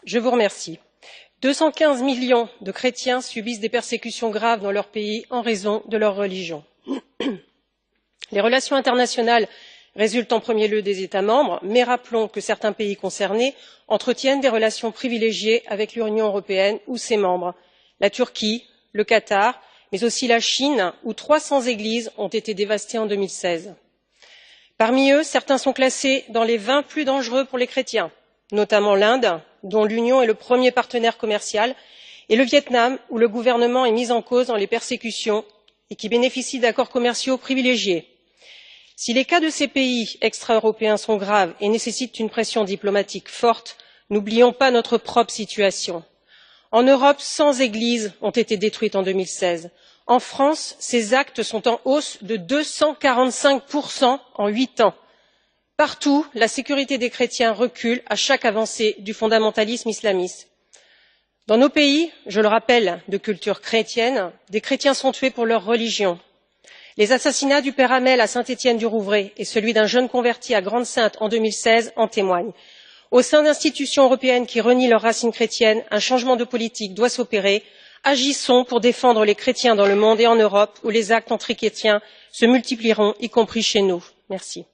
Je vous remercie. 215 millions de chrétiens subissent des persécutions graves dans leur pays en raison de leur religion. Les relations internationales résultent en premier lieu des États membres, mais rappelons que certains pays concernés entretiennent des relations privilégiées avec l'Union européenne ou ses membres, la Turquie, le Qatar, mais aussi la Chine, où 300 églises ont été dévastées en 2016. Parmi eux, certains sont classés dans les 20 plus dangereux pour les chrétiens, notamment l'Inde, dont l'Union est le premier partenaire commercial, et le Vietnam, où le gouvernement est mis en cause dans les persécutions et qui bénéficie d'accords commerciaux privilégiés. Si les cas de ces pays extra-européens sont graves et nécessitent une pression diplomatique forte, n'oublions pas notre propre situation. En Europe, 100 églises ont été détruites en 2016. En France, ces actes sont en hausse de 245% en 8 ans. Partout, la sécurité des chrétiens recule à chaque avancée du fondamentalisme islamiste. Dans nos pays, je le rappelle, de culture chrétienne, des chrétiens sont tués pour leur religion. Les assassinats du père Hamel à Saint-Étienne-du-Rouvray et celui d'un jeune converti à Grande-Synthe en 2016 en témoignent. Au sein d'institutions européennes qui renient leurs racines chrétiennes, un changement de politique doit s'opérer. Agissons pour défendre les chrétiens dans le monde et en Europe, où les actes antichrétiens se multiplieront, y compris chez nous. Merci.